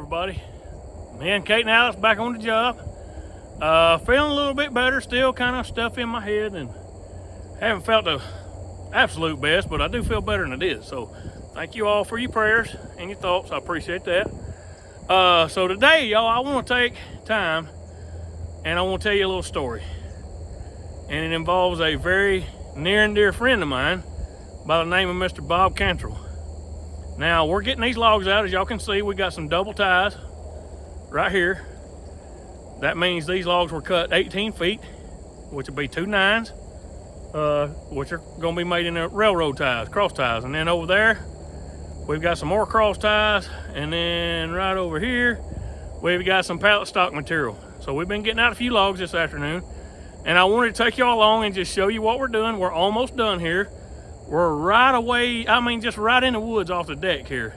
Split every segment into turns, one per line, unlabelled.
everybody. Me and Kate and Alex back on the job. Feeling a little bit better, still kind of stuff in my head and haven't felt the absolute best, but I do feel better than I did. So thank you all for your prayers and your thoughts. I appreciate that. So today, y'all, I want to take time and I want to tell you a little story. And it involves a very near and dear friend of mine by the name of Mr. Bob Cantrell. Now, we're getting these logs out. As y'all can see, we got some double ties right here. That means these logs were cut 18 feet, which would be 2 9s, which are going to be made into railroad ties, cross ties. And then over there, we've got some more cross ties. And then right over here, we've got some pallet stock material. So we've been getting out a few logs this afternoon. And I wanted to take y'all along and just show you what we're doing. We're almost done here. We're right away, just right in the woods off the deck here.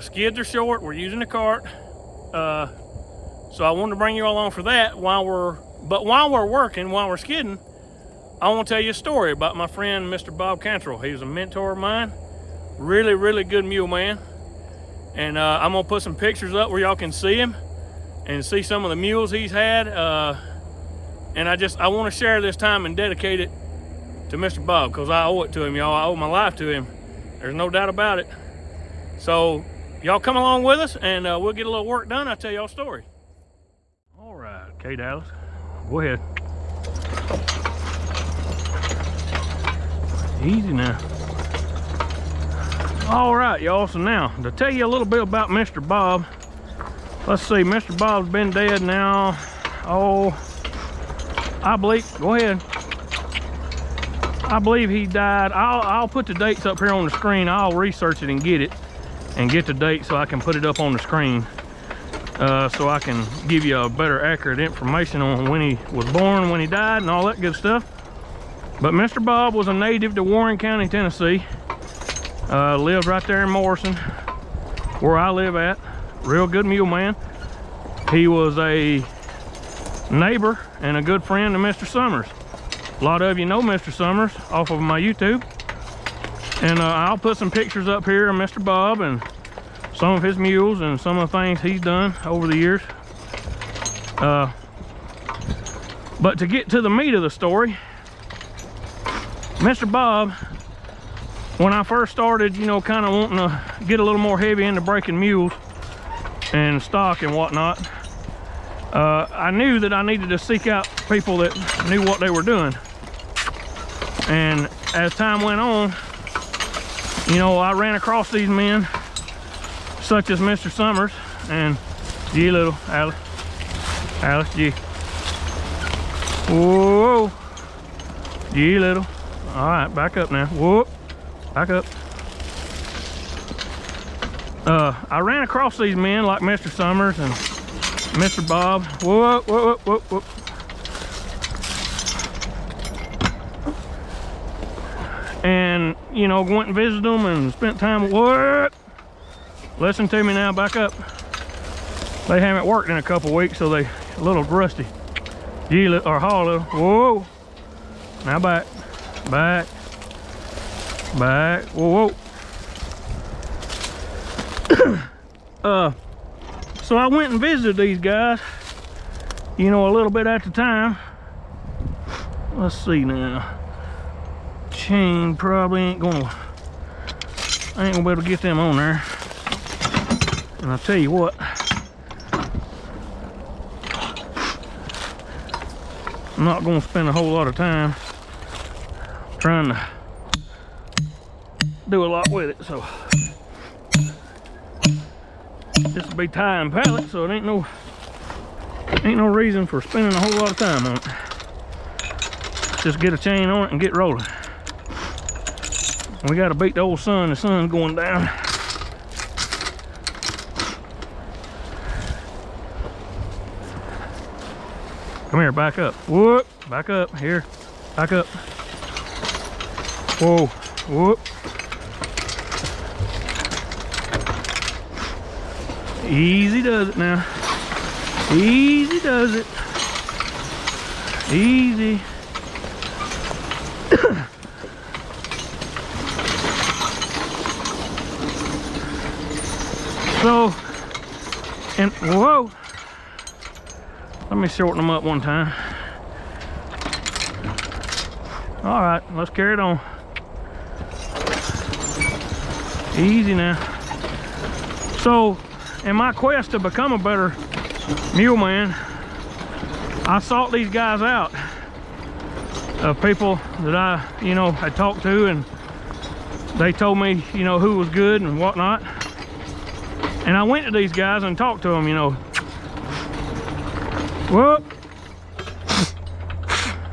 Skids are short, we're using the cart. So I wanted to bring you along for that while we're working, while we're skidding, I want to tell you a story about my friend, Mr. Bob Cantrell. He was a mentor of mine, really, really good mule man. And I'm gonna put some pictures up where y'all can see him and see some of the mules he's had. And I want to share this time and dedicate it to Mr. Bob, because I owe it to him, y'all. I owe my life to him. There's no doubt about it. So y'all come along with us and we'll get a little work done. I'll tell y'all a story. All right, Kate, Alice, go ahead. Easy now. All right, y'all, so now to tell you a little bit about Mr. Bob. Let's see, Mr. Bob's been dead now, I believe, go ahead. I believe he died. I'll put the dates up here on the screen. I'll research it and get the date so I can put it up on the screen. So I can give you a better accurate information on when he was born, when he died, and all that good stuff. But Mr. Bob was a native to Warren County, Tennessee. Lived right there in Morrison, where I live at. Real good mule man. He was a neighbor and a good friend to Mr. Summers. A lot of you know Mr. Summers off of my YouTube. And I'll put some pictures up here of Mr. Bob and some of his mules and some of the things he's done over the years. But to get to the meat of the story, Mr. Bob, when I first started, you know, kind of wanting to get a little more heavy into breaking mules and stock and whatnot, I knew that I needed to seek out people that knew what they were doing. And as time went on, you know, I ran across these men such as Mr. Summers and G little Alice G. Whoa, G little. All right, back up now. Whoop, back up. I ran across these men like Mr. Summers and Mr. Bob. Whoop, whoop, whoop, whoop, whoop. And, you know, went and visited them and spent time. What? Listen to me now, back up. They haven't worked in a couple weeks, so they a little rusty. Or haul little. Whoa. Now back. Back. Back. Whoa, whoa. So I went and visited these guys, you know, a little bit at the time. Let's see now. Chain probably I ain't gonna be able to get them on there. And I'll tell you what, I'm not gonna spend a whole lot of time trying to do a lot with it, so this will be tie and pallet, so it ain't no reason for spending a whole lot of time on it. Just get a chain on it and get rolling. We gotta beat the old sun. The sun's going down. Come here, back up. Whoop, back up, here, back up. Whoa, whoop. Easy does it now. Easy does it. Easy. So And whoa, let me shorten them up one time. All right, let's carry it on. Easy now. So, in my quest to become a better mule man, I sought these guys out. People that I, had talked to, and they told me, who was good and whatnot. And I went to these guys and talked to them, Whoop!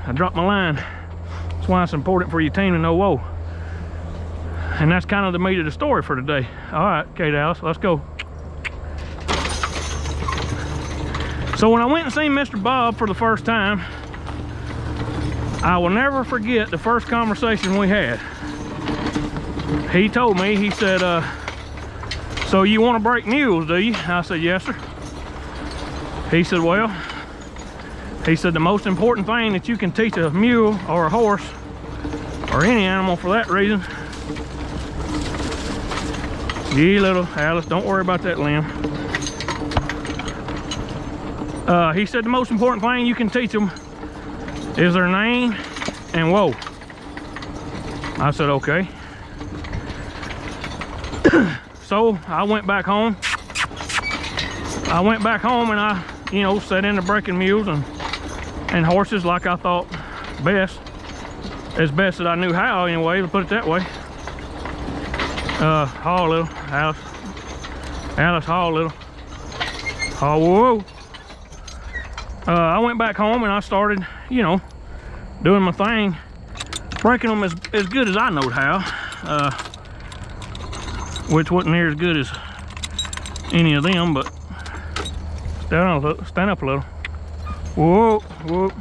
I dropped my line. That's why it's important for your team to know whoa. And that's kind of the meat of the story for today. All right, Kate Alice, let's go. So when I went and seen Mr. Bob for the first time, I will never forget the first conversation we had. He told me, he said, so you want to break mules, do you? I said, yes, sir. He said, well, he said the most important thing that you can teach a mule or a horse, or any animal for that reason, yeah, little Alice, don't worry about that limb. He said the most important thing you can teach them is their name and whoa. I said, okay. So I went back home. And I, set into breaking mules and horses like I thought best, as best that I knew how anyway, to put it that way. Haul little, Alice. Alice, haul little. Haul, whoa. I went back home and I started, doing my thing, breaking them as good as I knowed how, which wasn't near as good as any of them, but stand up a little. Whoa, whoa.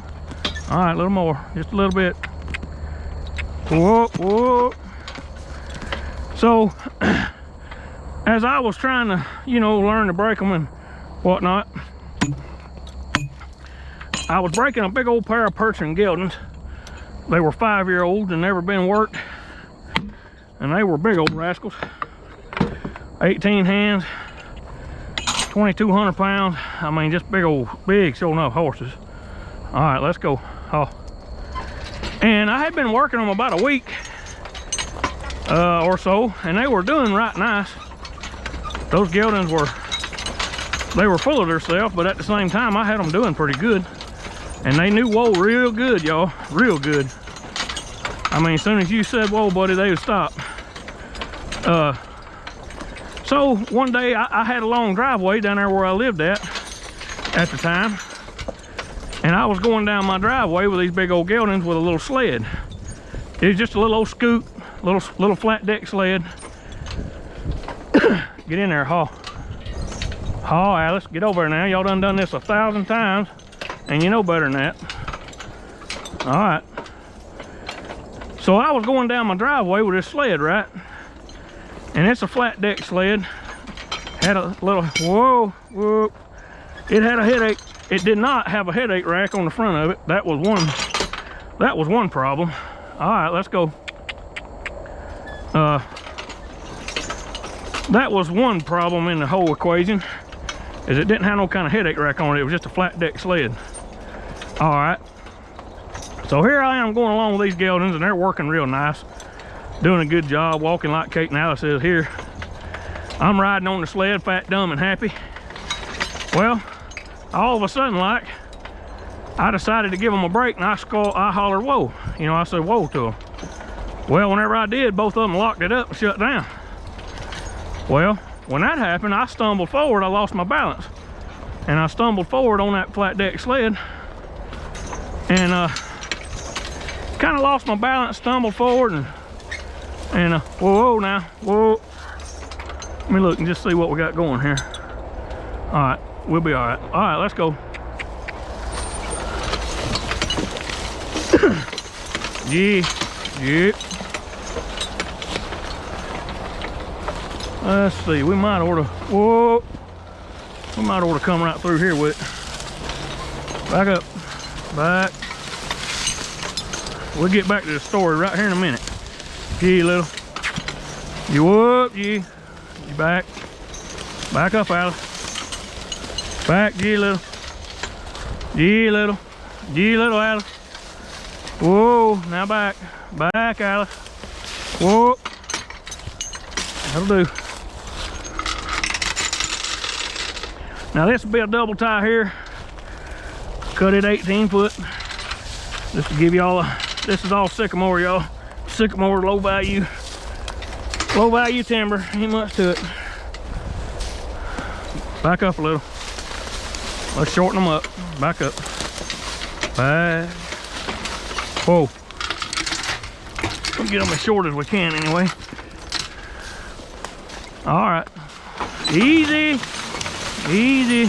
All right, a little more, just a little bit. Whoa, whoa. So, as I was trying to, learn to break them and whatnot, I was breaking a big old pair of Persian geldings. They were 5-year-olds and never been worked. And they were big old rascals. 18 hands, 2,200 pounds. I mean, just big, sure enough horses. All right, let's go. Oh. And I had been working them about a week or so, and they were doing right nice. Those geldings were full of themselves, but at the same time, I had them doing pretty good. And they knew whoa real good, y'all, real good. I mean, as soon as you said whoa, buddy, they would stop. So one day I had a long driveway down there where I lived at the time. And I was going down my driveway with these big old geldings with a little sled. It was just a little old scoot, little flat deck sled. Get in there, haul. Haul, Alice, get over there now. Y'all done this 1,000 times. And you know better than that. All right. So I was going down my driveway with this sled, right? And it's a flat deck sled. Had a little, whoa. It had a headache. It did not have a headache rack on the front of it. That was one problem. All right, let's go. That was one problem in the whole equation, is it didn't have no kind of headache rack on it. It was just a flat deck sled. All right, so here I am going along with these geldings, and they're working real nice, doing a good job, walking like Kate and Alice is here. I'm riding on the sled, fat, dumb, and happy. Well, all of a sudden, like, I decided to give them a break, and I hollered whoa. I said whoa to them. Well, whenever I did, both of them locked it up and shut down. Well, when that happened, I stumbled forward. I lost my balance, and I stumbled forward on that flat deck sled, and kind of lost my balance, stumbled forward, and whoa now, whoa. Let me look and just see what we got going here. All right, we'll be all right. All right, let's go. Yeah. Let's see, we might ought to come right through here with it. Back up, back. We'll get back to the story right here in a minute. Yeah, little. You up, yeah. You back. Back up, Alice. Back, G little. G little. G little, Alice. Whoa, now back. Back, Alice. Whoa. That'll do. Now this will be a double tie here. Cut it 18 foot. Just to give y'all a, this is all sycamore, y'all. Sycamore, low value timber. Ain't much to it. Back up a little. Let's shorten them up. Back up. Back. Whoa. We'll get them as short as we can anyway. All right. Easy. Easy.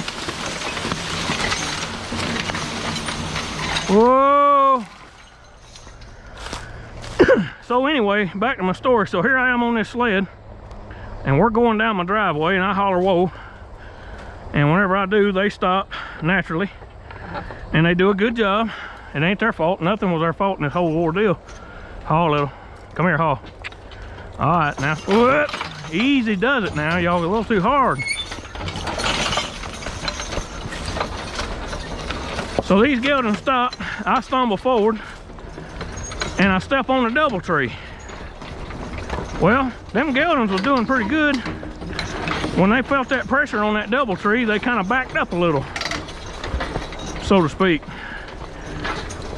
Whoa. So anyway, back to my story. So here I am on this sled, and we're going down my driveway, and I holler, whoa. And whenever I do, they stop naturally. And they do a good job. It ain't their fault. Nothing was their fault in this whole ordeal. Haw, little. Come here, Haw. All right, now. Whoop. Easy does it now. Y'all a little too hard. So these geldings stop. I stumble forward. And I step on the double tree. Well, them geldings was doing pretty good. When they felt that pressure on that double tree, they kind of backed up a little, so to speak.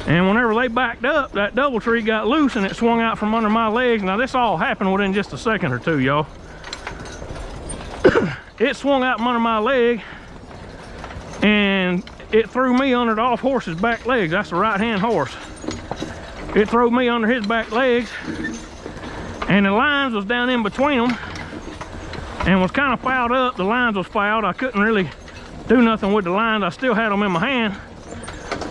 And whenever they backed up, that double tree got loose and it swung out from under my legs. Now this all happened within just a second or two, y'all. It swung out from under my leg and it threw me under the off horse's back legs. That's the right-hand horse. It threw me under his back legs, and the lines was down in between them and was kind of fouled up. The lines was fouled. I couldn't really do nothing with the lines. I still had them in my hand,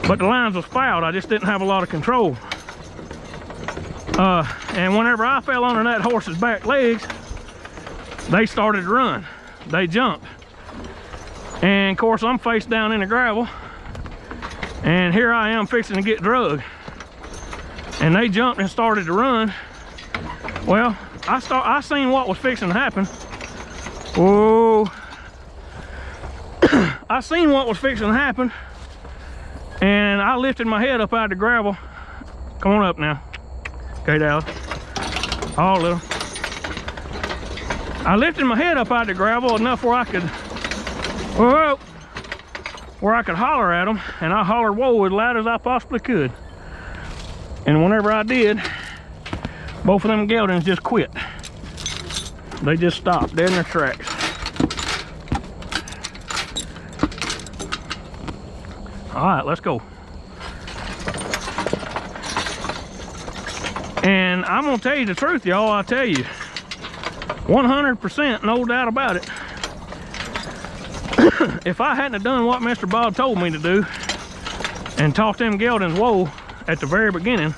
but the lines was fouled. I just didn't have a lot of control. And whenever I fell under that horse's back legs, they started to run. They jumped. And of course, I'm face down in the gravel, and here I am fixing to get drugged. And they jumped and started to run. Well, I seen what was fixing to happen. Whoa. I seen what was fixing to happen, and I lifted my head up out of the gravel. Come on up now. Okay, Dallas. Oh, little. I lifted my head up out of the gravel enough where I could, whoa, where I could holler at them, and I hollered whoa as loud as I possibly could. And whenever I did, both of them geldings just quit. They just stopped dead in their tracks. All right, let's go. And I'm gonna tell you the truth, y'all. I tell you, 100%, no doubt about it. If I hadn't have done what Mr. Bob told me to do and taught them geldings whoa at the very beginning,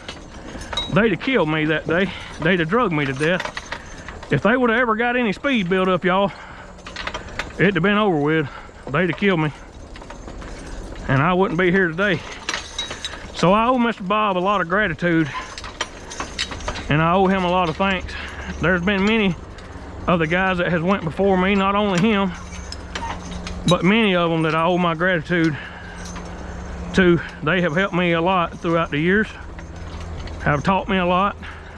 they'd have killed me that day. They'd have drugged me to death. If they would have ever got any speed built up, y'all, it'd have been over with. They'd have killed me, and I wouldn't be here today. So I owe Mr. Bob a lot of gratitude, and I owe him a lot of thanks. There's been many of the guys that has went before me, not only him, but many of them that I owe my gratitude to. They have helped me a lot throughout the years, have taught me a lot,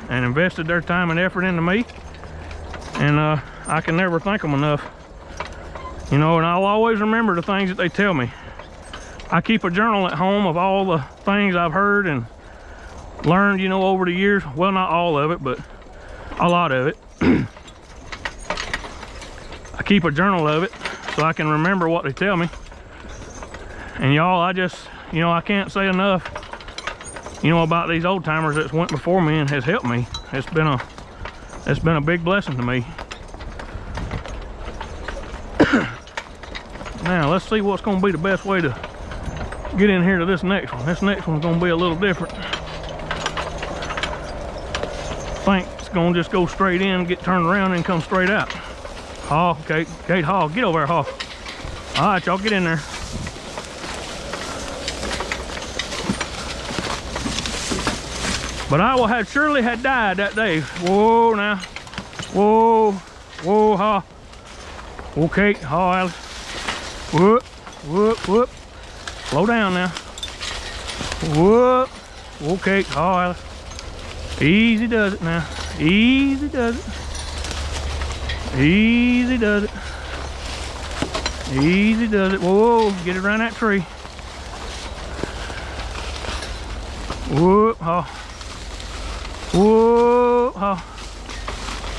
and invested their time and effort into me. And I can never thank them enough. You know, and I'll always remember the things that they tell me. I keep a journal at home of all the things I've heard and learned, you know, over the years. Well, not all of it, but a lot of it. I keep a journal of it so I can remember what they tell me. And y'all, I just, you know, I can't say enough, you know, about these old timers that's went before me and has helped me. It's been a big blessing to me. Now let's see what's going to be the best way to get in here to this next one. This next one's going to be a little different. I think it's going to just go straight in, get turned around, and come straight out. Haw, Kate, Haw, get over there, Haw. All right, y'all, get in there. But I will have surely had died that day. Whoa, now. Whoa, whoa, Haw. Okay, Haw, Alice. Whoop, Whoop, whoop. Slow down now. Whoop. Okay. Oh, Alice. Easy does it now. Easy does it. Easy does it. Easy does it. Whoa, get it around that tree. Whoop, oh. Whoop, oh.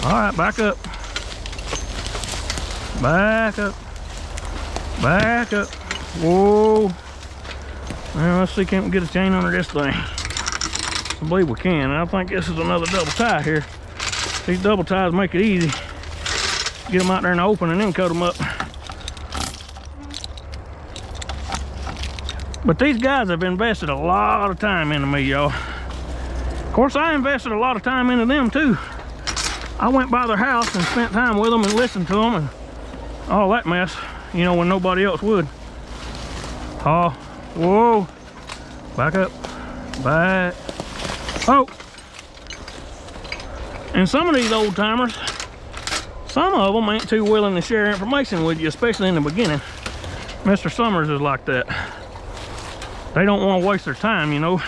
All right, back up. Back up. Back up. Whoa. Well, let's see, can't we get a chain under this thing? I believe we can. I think this is another double tie here. These double ties make it easy. Get them out there in the open and then cut them up. But these guys have invested a lot of time into me, y'all. Of course, I invested a lot of time into them too. I went by their house and spent time with them and listened to them and all that mess, you know, when nobody else would. Oh, whoa. Back up. Back. Oh. And some of these old timers, some of them ain't too willing to share information with you, especially in the beginning. Mr. Summers is like that. They don't want to waste their time, you know.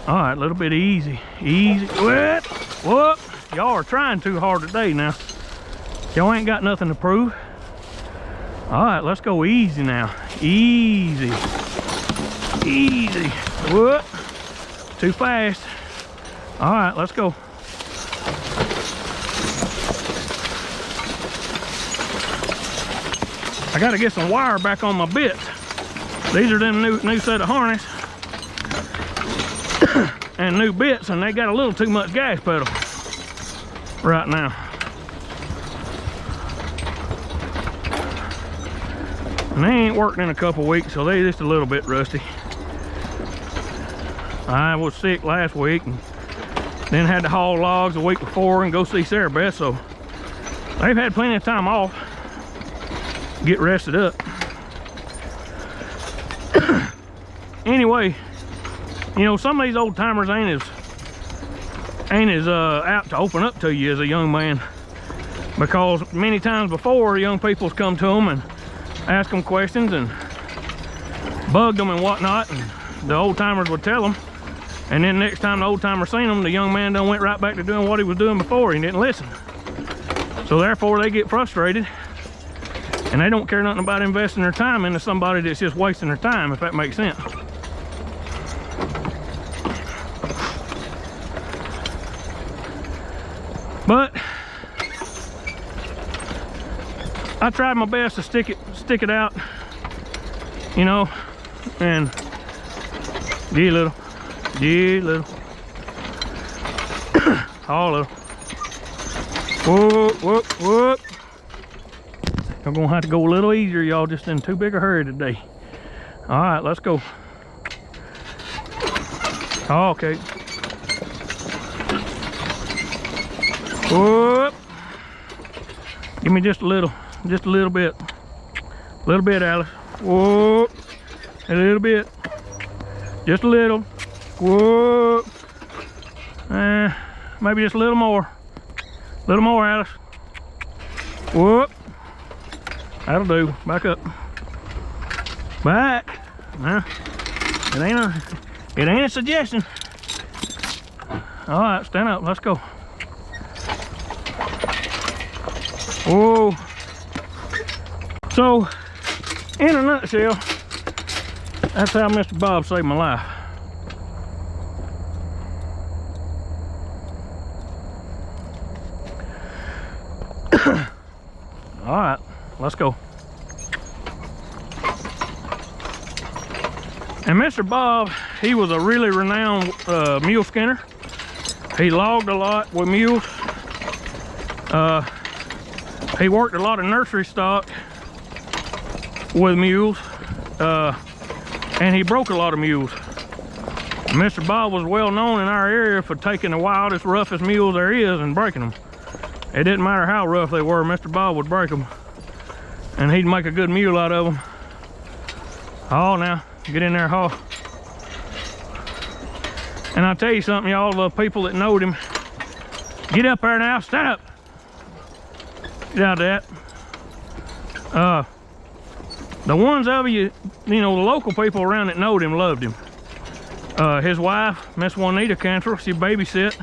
All right, a little bit easy. Easy. What? Whoop. Y'all are trying too hard today now. Y'all ain't got nothing to prove. All right, let's go easy now. Easy. Easy. Whoop. Too fast. All right, let's go. I got to get some wire back on my bits. These are them new set of harness and new bits, and they got a little too much gas pedal right now. And they ain't worked in a couple weeks, so they just a little bit rusty. I was sick last week and then had to haul logs the week before and go see Sarah Beth, so they've had plenty of time off. Get rested up. Anyway, you know, some of these old timers ain't as apt to open up to you as a young man, because many times before, young people's come to them and ask them questions and bugged them and whatnot, and the old timers would tell them, and then next time the old timer seen them, the young man done went right back to doing what he was doing before. He didn't listen, so therefore they get frustrated and they don't care nothing about investing their time into somebody that's just wasting their time, if that makes sense. But I tried my best to stick it out, you know, and get a little, all little. Whoop, whoop, whoop. I'm gonna have to go a little easier, y'all, just in too big a hurry today. All right, let's go. Oh, okay. Whoop. Give me just a little bit. A little bit, Alice. Whoop. A little bit. Just a little. Whoop. Maybe just a little more. A little more, Alice. Whoop. That'll do. Back up. Back. It ain't a suggestion. All right, stand up. Let's go. Whoa. So, in a nutshell, that's how Mr. Bob saved my life. All right, let's go. And Mr. Bob, he was a really renowned mule skinner. He logged a lot with mules. He worked a lot of nursery stock with mules, and he broke a lot of mules. Mr. Bob was well known in our area for taking the wildest, roughest mules there is and breaking them. It didn't matter how rough they were, Mr. Bob would break them, and he'd make a good mule out of them. Oh, now, get in there, haul. And I'll tell you something, y'all, the people that knowed him, get up there now, stand up. Get out of that. The ones of you, you know, the local people around that knowed him loved him. His wife, Miss Juanita Cantrell, she babysit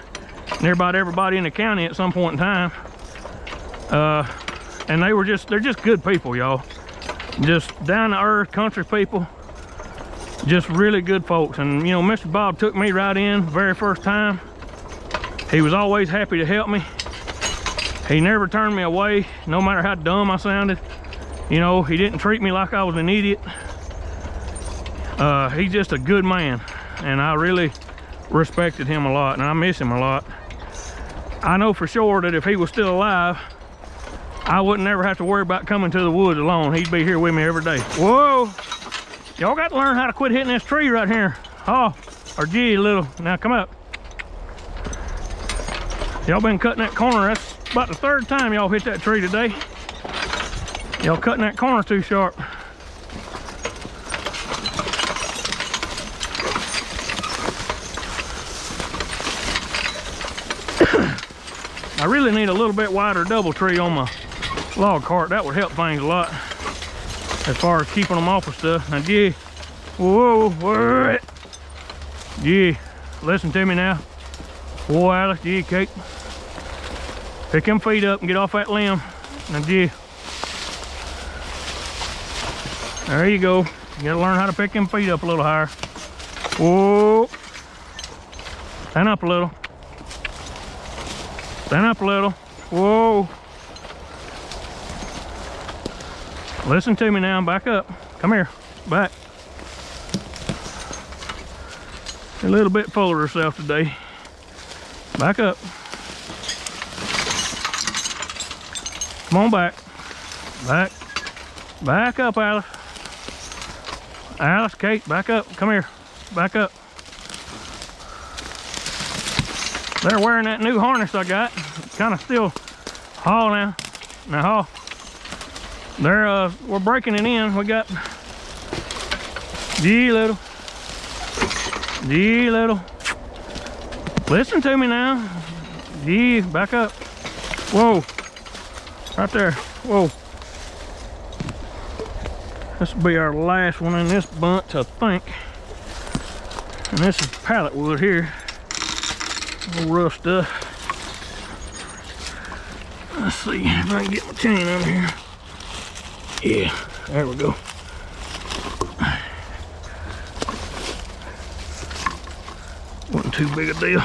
near about everybody in the county at some point in time. And they're just good people, y'all. Just down to earth country people. Just really good folks. And you know, Mr. Bob took me right in very first time. He was always happy to help me. He never turned me away, no matter how dumb I sounded. You know, he didn't treat me like I was an idiot. He's just a good man, and I really respected him a lot, and I miss him a lot. I know for sure that if he was still alive, I wouldn't ever have to worry about coming to the woods alone. He'd be here with me every day. Whoa! Y'all got to learn how to quit hitting this tree right here. Oh, or gee, little. Now come up. Y'all been cutting that corner. That's about the third time y'all hit that tree today. Y'all cutting that corner too sharp. I really need a little bit wider double tree on my log cart. That would help things a lot as far as keeping them off of stuff. Now, gee, whoa, whoa, gee, listen to me now. Whoa, Alice, gee, Kate. Pick them feet up and get off that limb. Now, gee. There you go. You gotta learn how to pick them feet up a little higher. Whoa. Stand up a little. Stand up a little. Whoa. Listen to me now. Back up. Come here. Back. A little bit full of herself today. Back up. Come on back. Back. Back up, Alice. Alice, Kate, back up. Come here. Back up. They're wearing that new harness I got. Kind of still haul now. Now haul. We're breaking it in. We got gee little. Gee little. Listen to me now. Gee, back up. Whoa. Right there. Whoa. This will be our last one in this bunch, I think. And this is pallet wood here. Little rough stuff. Let's see if I can get my chain under here. Yeah, there we go. Wasn't too big a deal.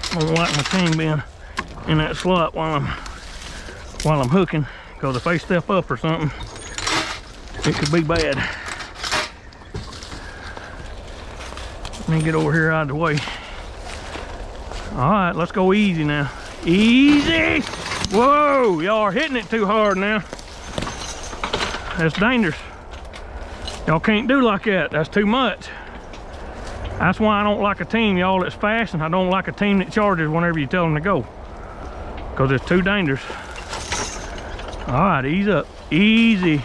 I don't like my chain being in that slot while I'm hooking, because if they step up or something, it could be bad. Let me get over here out of the way. All right, let's go easy now. Easy! Whoa, y'all are hitting it too hard now. That's dangerous. Y'all can't do like that. That's too much. That's why I don't like a team, y'all, that's fast, and I don't like a team that charges whenever you tell them to go, because it's too dangerous. All right, ease up. Easy.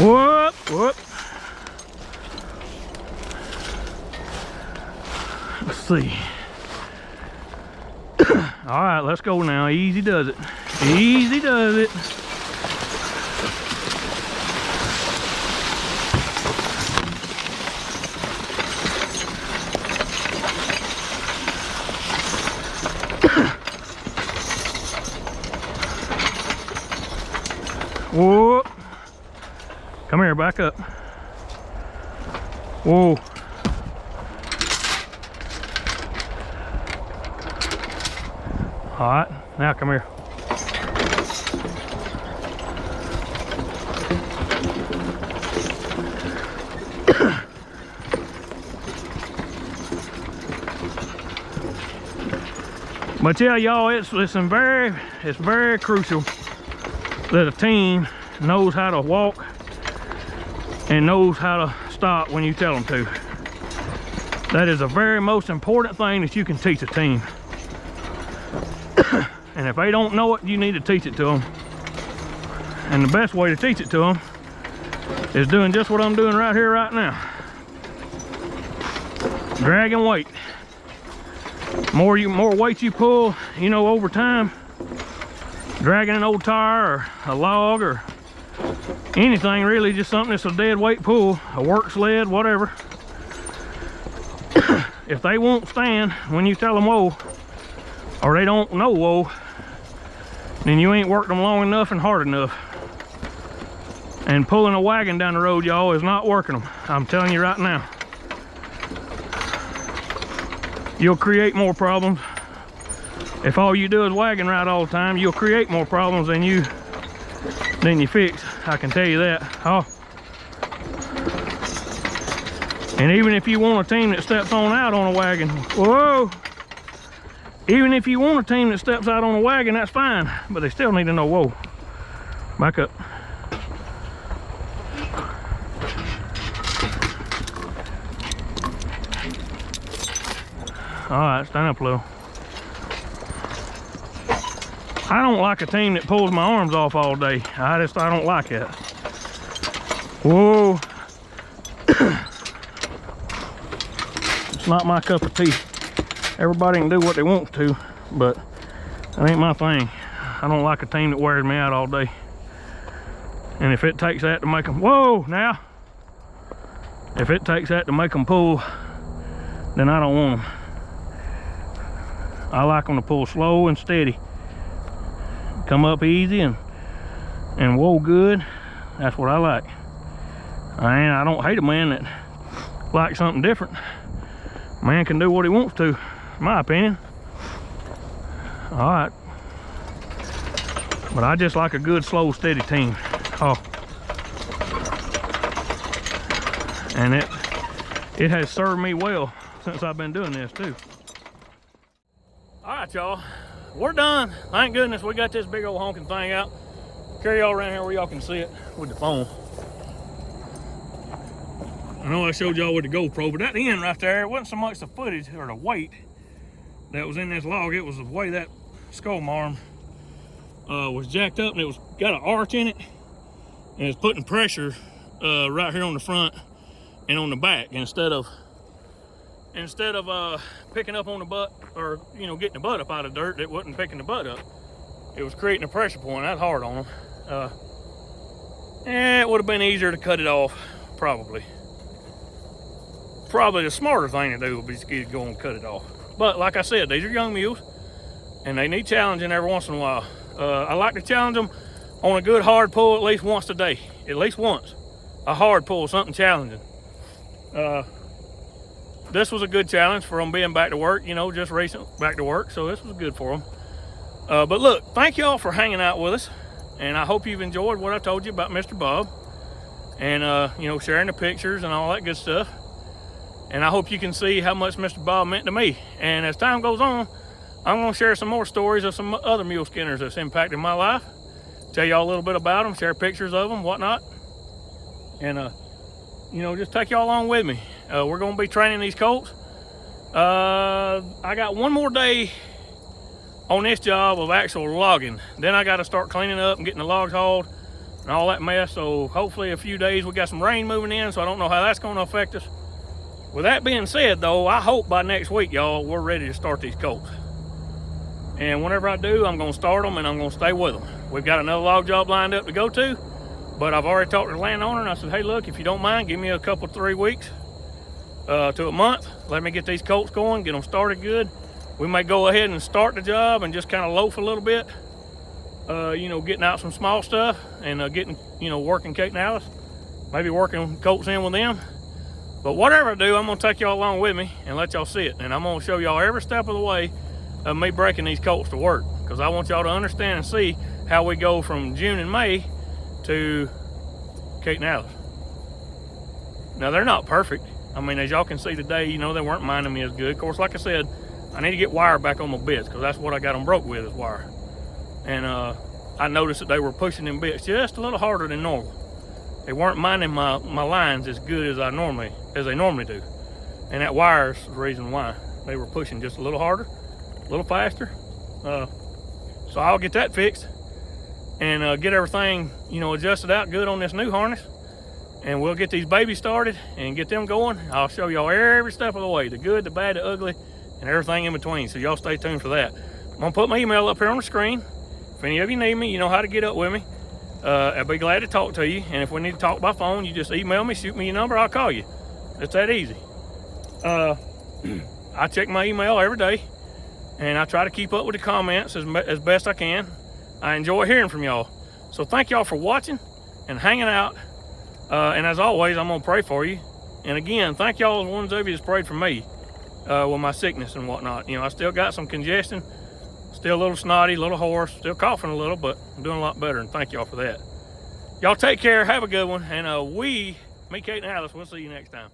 Whoop, whoop. Let's see. All right, let's go now. Easy does it. Easy does it. Whoa. Come here, back up. Whoa. All right, now come here. But yeah, y'all, it's very crucial that a team knows how to walk and knows how to stop when you tell them to. That is the very most important thing that you can teach a team. And if they don't know it, you need to teach it to them. And the best way to teach it to them is doing just what I'm doing right here, right now. dragging weight. More weight you pull, you know, over time, dragging an old tire or a log or anything really, just something that's a dead weight pull, a work sled, whatever. If they won't stand when you tell them whoa, or they don't know whoa, then you ain't worked them long enough and hard enough. And pulling a wagon down the road, y'all, is not working them. I'm telling you right now. You'll create more problems. If all you do is wagon ride all the time, you'll create more problems than you fix. I can tell you that. Oh. And even if you want a team that steps on out on a wagon, whoa! Even if you want a team that steps out on a wagon, that's fine. But they still need to know, whoa. Back up. All right, stand up a little. I don't like a team that pulls my arms off all day. I don't like it. Whoa. It's not my cup of tea. Everybody can do what they want to, but that ain't my thing. I don't like a team that wears me out all day. And if it takes that to make them, whoa, now. If it takes that to make them pull, then I don't want them. I like them to pull slow and steady. Come up easy and whoa good. That's what I like. And I don't hate a man that likes something different. Man can do what he wants to, in my opinion. All right. But I just like a good, slow, steady team. Oh. And it has served me well since I've been doing this too. All right, y'all, we're done. Thank goodness we got this big old honking thing out. Carry y'all around here where y'all can see it with the phone. I know I showed y'all with the GoPro, but that end right there, it wasn't so much the footage or the weight that was in this log, it was the way that skull arm was jacked up, and it was got an arch in it, and it's putting pressure right here on the front and on the back. Instead of picking up on the butt, or you know, getting the butt up out of dirt, it wasn't picking the butt up. It was creating a pressure point. That's hard on them. It would have been easier to cut it off, probably. Probably the smarter thing to do would be to go and cut it off. But like I said, these are young mules, and they need challenging every once in a while. I like to challenge them on a good hard pull at least once a day. At least once. A hard pull, something challenging. This was a good challenge for them being back to work, you know, just recent back to work. So this was good for them. But look, thank y'all for hanging out with us. And I hope you've enjoyed what I told you about Mr. Bob. And, you know, sharing the pictures and all that good stuff. And I hope you can see how much Mr. Bob meant to me. And as time goes on, I'm going to share some more stories of some other mule skinners that's impacted my life. Tell y'all a little bit about them, share pictures of them, whatnot. And, you know, just take y'all along with me. We're going to be training these colts. I got one more day on this job of actual logging. Then I got to start cleaning up and getting the logs hauled and all that mess. So hopefully a few days, we got some rain moving in, so I don't know how that's going to affect us. With that being said, though, I hope by next week, y'all, we're ready to start these colts. And whenever I do, I'm going to start them and I'm going to stay with them. We've got another log job lined up to go to, but I've already talked to the landowner and I said, hey, look, if you don't mind, give me a couple, 3 weeks to a month. Let me get these colts going, get them started good. We may go ahead and start the job and just kind of loaf a little bit, you know, getting out some small stuff and getting, you know, working Kate and Alice, maybe working colts in with them. But whatever I do, I'm going to take y'all along with me and let y'all see it. And I'm going to show y'all every step of the way of me breaking these colts to work, because I want y'all to understand and see how we go from June and May to Kate and Alice. Now, they're not perfect. I mean, as y'all can see today, you know, they weren't minding me as good. Of course, like I said, I need to get wire back on my bits, because that's what I got them broke with, is wire. And I noticed that they were pushing them bits just a little harder than normal. They weren't minding my lines as good as they normally do. And that wire's the reason why. They were pushing just a little harder, a little faster. So I'll get that fixed and get everything, you know, adjusted out good on this new harness. and we'll get these babies started and get them going. I'll show y'all every step of the way, the good, the bad, the ugly, and everything in between. So y'all stay tuned for that. I'm gonna put my email up here on the screen. If any of you need me, you know how to get up with me. I'd be glad to talk to you. And if we need to talk by phone, you just email me, shoot me your number, I'll call you. It's that easy. I check my email every day, and I try to keep up with the comments as best I can. I enjoy hearing from y'all. So thank y'all for watching and hanging out. And as always, I'm gonna pray for you. And again, thank y'all, the ones of you that's prayed for me with my sickness and whatnot. You know, I still got some congestion, still a little snotty, a little hoarse, still coughing a little, but I'm doing a lot better, and thank y'all for that. Y'all take care, have a good one, and me, Kate, and Alice, we'll see you next time.